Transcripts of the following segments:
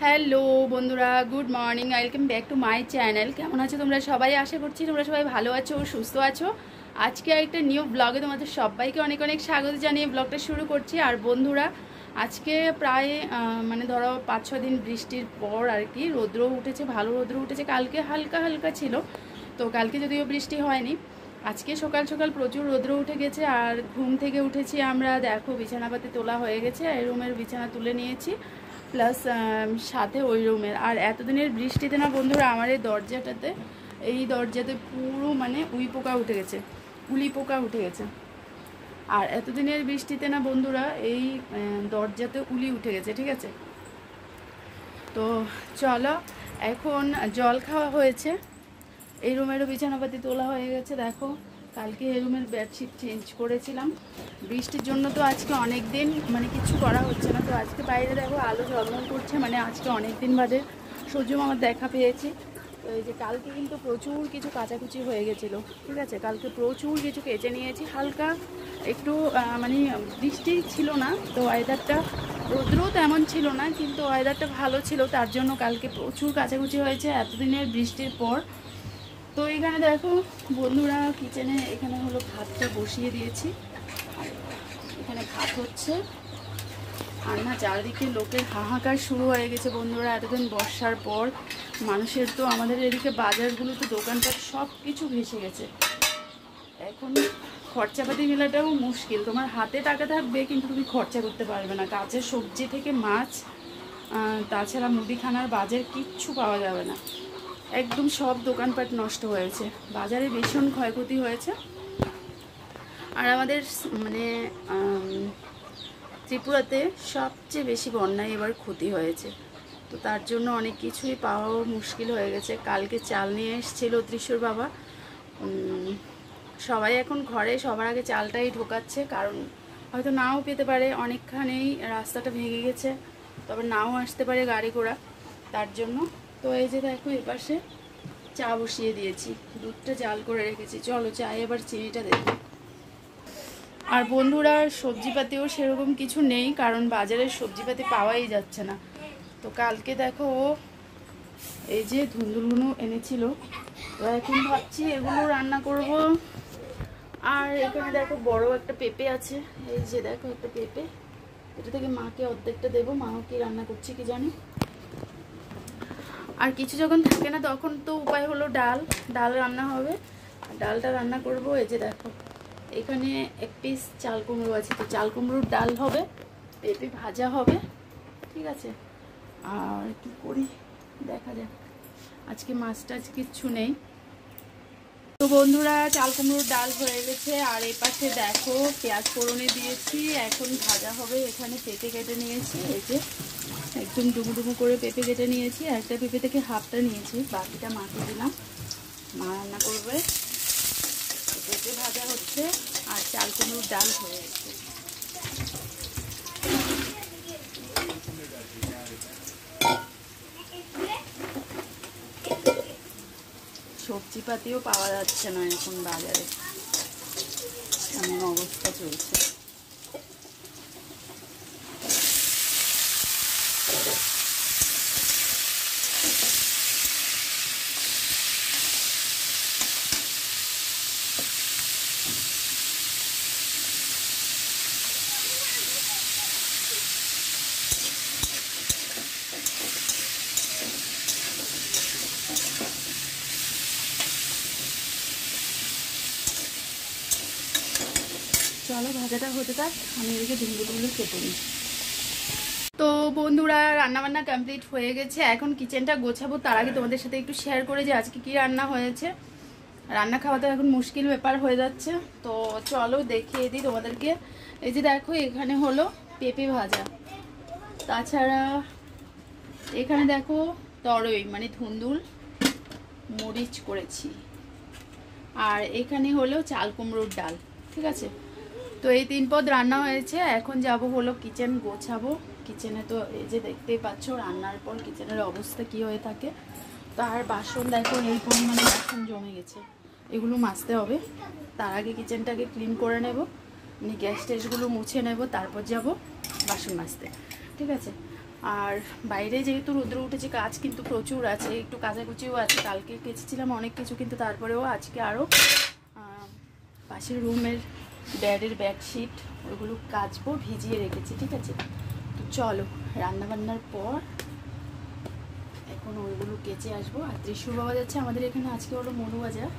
Hello বন্ধুরা, good morning, welcome back to my channel. কেমন আছো তোমরা সবাই? আশা করছি তোমরা সবাই ভালো আছো, সুস্থ আছো। আজকে একটা নিউ ব্লগে তোমাদের সবাইকে অনেক অনেক স্বাগত জানিয়ে ব্লগটা শুরু করছি। আর বন্ধুরা, আজকে প্রায় ধরো 5-6 দিন বৃষ্টির পর আর কি রৌদ্র উঠেছে, ভালো রৌদ্র উঠেছে। কালকে হালকা হালকা ছিল, তো কালকে যদিও বৃষ্টি হয়নি। আজকে সকাল সকাল প্রচুর রৌদ্র উঠে গেছে। আর ঘুম থেকে উঠেছি আমরা, দেখো বিছানাপাতি তোলা হয়ে গেছে, এই রুমের বিছানা তুলে নিয়েছি, প্লাস সাথে ওই রুমের। আর এতদিনের বৃষ্টিতে না বন্ধুরা, আমার এই দরজাতে পুরো উই পোকা উঠে গেছে, উলি পোকা উঠে গেছে। আর এতদিনের বৃষ্টিতে না বন্ধুরা, এই দরজাতে উলি উঠে গেছে, ঠিক আছে। তো চলো, এখন জল খাওয়া হয়েছে, এই রুমেরও বিছানাপাতি তোলা হয়ে গেছে। দেখো কালকে এই রুমের বেডশিট চেঞ্জ করেছিলাম, বৃষ্টির জন্য তো আজকে অনেক দিন কিছু করা হচ্ছে না। তো আজকে বাইরে দেখো আলো ঝলমল করছে, আজকে অনেক দিন বাদে সূর্য মামার দেখা পেয়েছি। তো এই যে কালকে কিন্তু প্রচুর কিছু কাচাকুচি হয়ে গেছিলো, ঠিক আছে। কালকে প্রচুর কিছু কেচে নিয়েছি, হালকা একটু বৃষ্টি ছিল না, তো ওয়েদারটা, রৌদ্রও তেমন ছিল না, কিন্তু ওয়েদারটা ভালো ছিল, তার জন্য কালকে প্রচুর কাচাকুচি হয়েছে এতদিনের বৃষ্টির পর। তো এখানে দেখো বন্ধুরা, কিচেনে এখানে হলো ভাতটা বসিয়ে দিয়েছি, এখানে ভাত হচ্ছে। আর না, চারিদিকে লোকের হাহাকার শুরু হয়ে গেছে বন্ধুরা, এতদিন বর্ষার পর মানুষের তো, আমাদের এদিকে বাজারগুলোতে দোকানপাট সব কিছু ভেসে গেছে। এখন খরচাপাতি মেলাটাও মুশকিল, তোমার হাতে টাকা থাকবে কিন্তু তুমি খরচা করতে পারবে না। কাঁচা সবজি থেকে মাছ, তাছাড়া মুদিখানার বাজার কিচ্ছু পাওয়া যাবে না, একদম সব দোকানপাট নষ্ট হয়েছে, বাজারে ভীষণ ক্ষয়ক্ষতি হয়েছে। আর আমাদের ত্রিপুরাতে সবচেয়ে বেশি বন্যায় এবার ক্ষতি হয়েছে, তো তার জন্য অনেক কিছুই পাওয়াও মুশকিল হয়ে গেছে। কালকে চাল নিয়ে এসেছিল ত্রিশুর বাবা, সবাই এখন ঘরে সবার আগে চালটাই ঢোকাচ্ছে, কারণ হয়তো নাও পেতে পারে, অনেকখানেই রাস্তাটা ভেঙে গেছে, তবে নাও আসতে পারে গাড়ি ঘোড়া, তার জন্য। তো এই যে দেখো এপাশে চা বসিয়ে দিয়েছি, দুধটা জাল করে রেখেছি, চলো চায়ে এবার চিনিটা দেবো। আর বন্ধুরা, সবজিপাতিও সেরকম কিছু নেই, কারণ বাজারের সবজিপাতি পাওয়াই যাচ্ছে না। তো কালকে দেখো এই যে ধুন্দুলগুলো এনেছিল, তো এখন ভাবছি এগুলো রান্না করব। আর এখানে দেখো বড় একটা পেঁপে আছে, এই যে দেখো একটা পেঁপে, এটা থেকে মাকে অর্ধেকটা দেবো, মাও কি রান্না করছে কি জানি। আর কিছু যখন থাকে না তখন তো উপায় হলো ডাল রান্না হবে, ডালটা রান্না করব। এই যে দেখো এখানে এক পিস চাল কুমড়ো আছে, তো চাল কুমড়োর ডাল হবে, পেঁপে ভাজা হবে, ঠিক আছে। আর কি করি দেখা যাক, আজকে মাছ টাছ কিচ্ছু নেই। তো বন্ধুরা, চাল কুমড়োর ডাল হয়ে গেছে। আর এই পাশে দেখো পেঁয়াজ ফোড়নে দিয়েছি, এখন ভাজা হবে। এখানে পেঁপে কেটে নিয়েছি, এই যে একদম ডুমু করে পেঁপে কেটে নিয়েছি, একটা পেঁপে থেকে হাফটা নিয়েছি, বাকিটা মাকে দিলাম, মা রান্না করবে। পেঁপে ভাজা হচ্ছে আর চাল কুমড়োর ডাল হয়ে গেছে। সবজিপাতিও পাওয়া যাচ্ছে না এখন বাজারে, এমন অবস্থা চলছে। চলো ভাজাটা হতে থাক, আমি এদিকে ধুন্দুলগুলো কেটে নিই। তো বন্ধুরা, রান্নাবান্না কমপ্লিট হয়ে গেছে, এখন কিচেনটা গোছাবো। তার আগে তোমাদের সাথে একটু শেয়ার করে যে আজকে কি রান্না হয়েছে। রান্না খাওয়া তো এখন মুশকিল ব্যাপার হয়ে যাচ্ছে, তো চলো দেখিয়ে দিই তোমাদেরকে। এই যে দেখো এখানে হলো পেঁপে ভাজা, তাছাড়া এখানে দেখো তরই ধুন্দুল মরিচ করেছি, আর এখানে হলো চাল কুমড়োর ডাল, ঠিক আছে। তো এই 3 পদ রান্না হয়েছে, এখন যাব হলো কিচেন গোছাবো। কিচেনে তো এই যে দেখতেই পাচ্ছ রান্নার পর কিচেনের অবস্থা কি হয়ে থাকে। তো আর বাসন দেখো এই পরিমাণে বাসন জমে গেছে, এগুলো মাজতে হবে। তার আগে কিচেনটাকে ক্লিন করে নেব, গ্যাস ট্যাসগুলো মুছে নেব, তারপর যাব বাসন মাজতে, ঠিক আছে। আর বাইরে যেহেতু রৌদ্র উঠেছে কাজ কিন্তু প্রচুর আছে, একটু কাচাকুচিও আছে। কালকে কেচেছিলাম অনেক কিছু, কিন্তু তারপরেও আজকে আরও পাশের রুমের ব্যাডের বেডশিট ওগুলো কাচবো, ভিজিয়ে রেখেছি। ঠিক আছে, তো চলো রান্নাবান্নার পর এখন ওইগুলো কেচে আসবো। আর ত্রিশুর বাবা যাচ্ছে আমাদের এখানে, আজকে হলো মনুবাজার।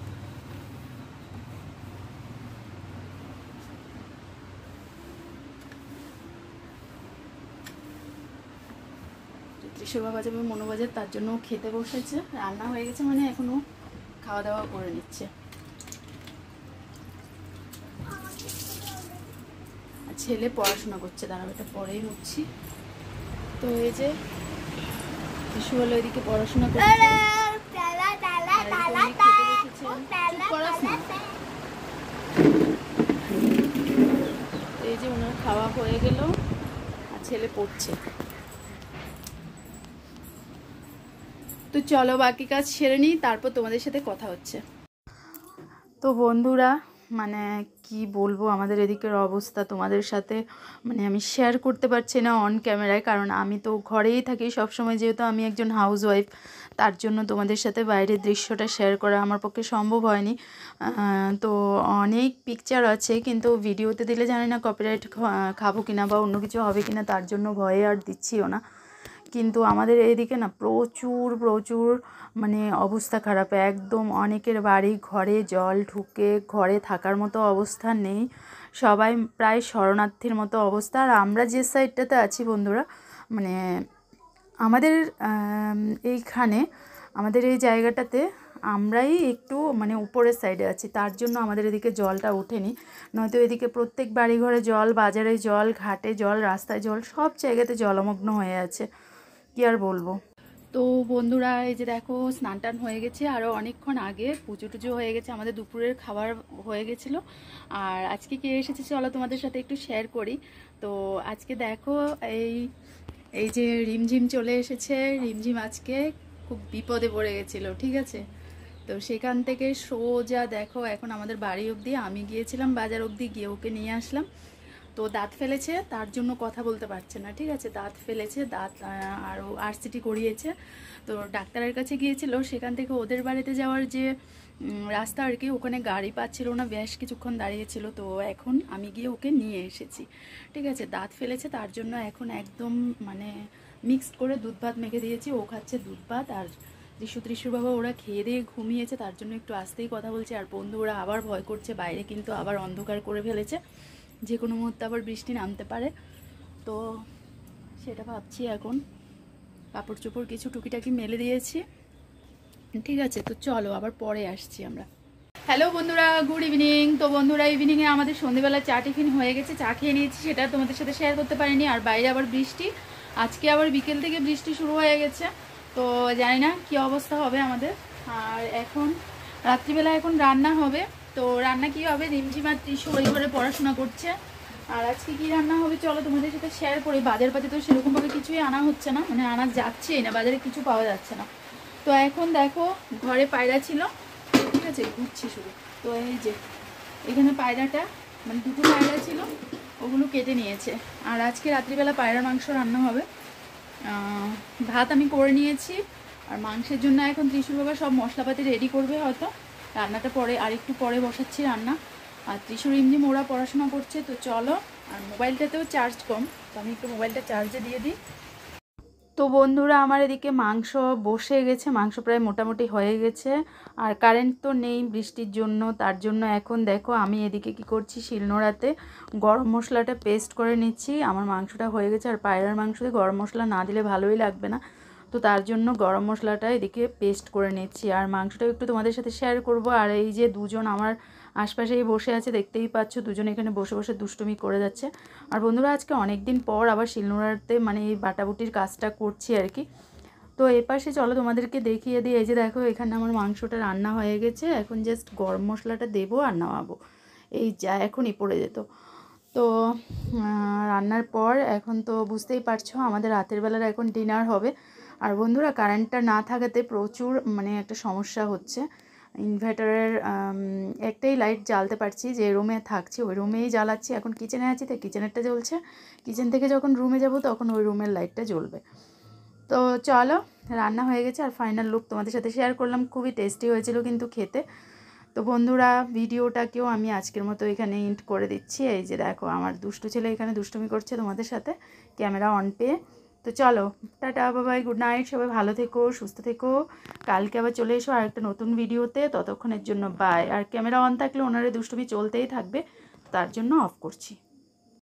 ত্রিশুর বাবা যাবে মনুবাজার, তার জন্য খেতে বসেছে। রান্না হয়ে গেছে মানে এখনও খাওয়া দাওয়া করে নিচ্ছে। আর ছেলে পড়াশোনা করছে, দাঁড়াবে, এটা পরেই মুছছি। তো এই যে ত্রিশু হলো এদিকে পড়াশোনা করছে, এই যে ওনার খাওয়া হয়ে গেল আর ছেলে পড়ছে। তো চলো বাকি কাজ সেরে নিই, তারপর তোমাদের সাথে কথা হচ্ছে। তো বন্ধুরা মানে কি বলবো, আমাদের এদিকের অবস্থা তোমাদের সাথে মানে আমি শেয়ার করতে পারছি না অন ক্যামেরায়, কারণ আমি তো ঘরেই থাকি সবসময়, যেহেতু আমি একজন হাউসওয়াইফ, তার জন্য তোমাদের সাথে বাইরের দৃশ্যটা শেয়ার করা আমার পক্ষে সম্ভব হয়নি। তো অনেক পিকচার আছে, কিন্তু ভিডিওতে দিলে জানি না কপিরাইট খাবো কিনা বা অন্য কিছু হবে কিনা, তার জন্য ভয়ে আর দিচ্ছিও না। কিন্তু আমাদের এইদিকে না প্রচুর প্রচুর মানে অবস্থা খারাপ একদম। অনেকের বাড়ি ঘরে জল ঢুকে ঘরে থাকার মতো অবস্থা নেই, সবাই প্রায় শরণার্থীর মতো অবস্থা। আর আমরা যে সাইডটাতে আছি বন্ধুরা, মানে আমাদের এইখানে আমাদের এই জায়গাটাতে আমরাই একটু মানে উপরের সাইডে আছি, তার জন্য আমাদের এদিকে জলটা ওঠেনি। নয়তো এদিকে প্রত্যেক বাড়ি ঘরে জল, বাজারে জল, ঘাটে জল, রাস্তায় জল, সব জায়গাতে জলমগ্ন হয়ে আছে, কি আর বলবো। তো বন্ধুরা এই যে দেখো স্নান টান হয়ে গেছে, আরও অনেকক্ষণ আগে পুজো টুজো হয়ে গেছে, আমাদের দুপুরের খাবার হয়ে গেছিলো। আর আজকে কে এসেছে চলো তোমাদের সাথে একটু শেয়ার করি। তো আজকে দেখো এই যে রিমঝিম চলে এসেছে। রিমঝিম আজকে খুব বিপদে পড়ে গেছিলো, ঠিক আছে। তো সেখান থেকে সোজা দেখো এখন আমাদের বাড়ি অবধি, আমি গিয়েছিলাম বাজার অবধি, গিয়ে ওকে নিয়ে আসলাম। তো দাঁত ফেলেছে, তার জন্য কথা বলতে পারছে না, ঠিক আছে। দাঁত ফেলেছে, দাঁত আরও আরসিটি করিয়েছে। তো ডাক্তারের কাছে গিয়েছিল, সেখান থেকে ওদের বাড়িতে যাওয়ার যে রাস্তা আর কি, ওখানে গাড়ি পাচ্ছিল না, বেশ কিছুক্ষণ দাঁড়িয়েছিল। তো এখন আমি গিয়ে ওকে নিয়ে এসেছি, ঠিক আছে। দাঁত ফেলেছে, তার জন্য এখন একদম মানে মিক্সড করে দুধ ভাত মেখে দিয়েছি, ও খাচ্ছে দুধ ভাত। আর ত্রিশুর বাবা ওরা খেয়ে দিয়ে ঘুমিয়েছে, তার জন্য একটু আস্তেই কথা বলছে। আর বন্ধু ওরা আবার ভয় করছে, বাইরে কিন্তু আবার অন্ধকার করে ফেলেছে, যে কোনো মুহূর্তে আবার বৃষ্টি নামতে পারে। তো সেটা ভাবছি এখন, কাপড় চোপড় কিছু টুকিটাকি মেলে দিয়েছি, ঠিক আছে। তো চলো আবার পরে আসছি আমরা। হ্যালো বন্ধুরা, গুড ইভিনিং। তো বন্ধুরা ইভিনিংয়ে আমাদের সন্ধ্যেবেলা চা টিফিন হয়ে গেছে, চা খেয়ে নিয়েছি, সেটা তোমাদের সাথে শেয়ার করতে পারিনি। আর বাইরে আবার বৃষ্টি, আজকে আবার বিকেল থেকে বৃষ্টি শুরু হয়ে গেছে। তো জানি না কী অবস্থা হবে আমাদের। আর এখন রাত্রিবেলা এখন রান্না হবে। তো রান্না কি হবে, রিমঝিম আর ত্রিশু ওই ঘরে পড়াশোনা করছে। আর আজকে কি রান্না হবে চলো তোমাদের সাথে শেয়ার করি। বাজার পাতে তো সেরকমভাবে কিছুই আনা হচ্ছে না, মানে আনা যাচ্ছেই না, বাজারে কিছু পাওয়া যাচ্ছে না। তো এখন দেখো ঘরে পায়রা ছিল, ঠিক আছে, ঘুরছি শুধু। তো এই যে এখানে পায়রাটা মানে দুটো পায়রা ছিল, ওগুলো কেটে নিয়েছে। আর আজকে রাত্রিবেলা পায়রার মাংস রান্না হবে। ভাত আমি করে নিয়েছি, আর মাংসের জন্য এখন ত্রিশুর বাবা সব মশলাপাতি রেডি করবে, হয়তো রান্নাটা পরে আর একটু পরে বসাচ্ছি রান্না। আর ত্রিশুর ইমজিম ওরা পড়াশোনা করছে। তো চলো, আর মোবাইলটাতেও চার্জ কম, তো আমি একটু মোবাইলটা চার্জে দিয়ে দিই। তো বন্ধুরা আমার এদিকে মাংস বসে গেছে, মাংস প্রায় মোটামুটি হয়ে গেছে। আর কারেন্ট তো নেই বৃষ্টির জন্য, তার জন্য এখন দেখো আমি এদিকে কি করছি, শিলনোড়াতে গরম মশলাটা পেস্ট করে নিচ্ছি। আমার মাংসটা হয়ে গেছে, আর পায়রার মাংসতে গরম মশলা না দিলে ভালোই লাগবে না, তো তার জন্য গরম মশলাটা এদিকে পেস্ট করে নিচ্ছি। আর মাংসটাও একটু তোমাদের সাথে শেয়ার করব। আর এই যে দুজন আমার আশপাশেই বসে আছে, দেখতেই পাচ্ছ, দুজন এখানে বসে বসে দুষ্টুমি করে যাচ্ছে। আর বন্ধুরা আজকে অনেক দিন পর আবার শিলনোড়াতে মানে এই বাটাবুটির কাজটা করছি আর কি। তো এপাশে চলো তোমাদেরকে দেখিয়ে দিই। এই যে দেখো এখানে আমার মাংসটা রান্না হয়ে গেছে, এখন জাস্ট গরম মশলাটা দেবো আর নামাবো, এই যা এখনই পড়ে যেত। তো রান্নার পর এখন তো বুঝতেই পারছো আমাদের রাতের বেলার এখন ডিনার হবে। আর বন্ধুরা কারেন্টটা না থাকাতে প্রচুর মানে একটা সমস্যা হচ্ছে, ইনভার্টারের একটাই লাইট জ্বালতে পারছি, যে রুমে থাকছি ওই রুমেই জ্বালাচ্ছি। এখন কিচেনে আছি তো কিচেনেরটা জ্বলছে, কিচেন থেকে যখন রুমে যাব তখন ওই রুমের লাইটটা জ্বলবে। তো চলো, রান্না হয়ে গেছে আর ফাইনাল লুক তোমাদের সাথে শেয়ার করলাম। খুবই টেস্টি হয়েছিল কিন্তু খেতে। তো বন্ধুরা, ভিডিওটাকেও আমি আজকের মতো এখানে এন্ড করে দিচ্ছি। এই যে দেখো আমার দুষ্টু ছেলে এখানে দুষ্টুমি করছে তোমাদের সাথে ক্যামেরা অন পেয়ে। তো চলো, টাটা, বাবাই, গুড নাইট, সবাই ভালো থেকো, সুস্থ থেকো। কালকে আবার চলে এসো আর একটা নতুন ভিডিওতে, ততক্ষণের জন্য বাই। আর ক্যামেরা অন থাকলে ওনারে দুষ্টুমি চলতেই থাকবে, তার জন্য অফ করছি।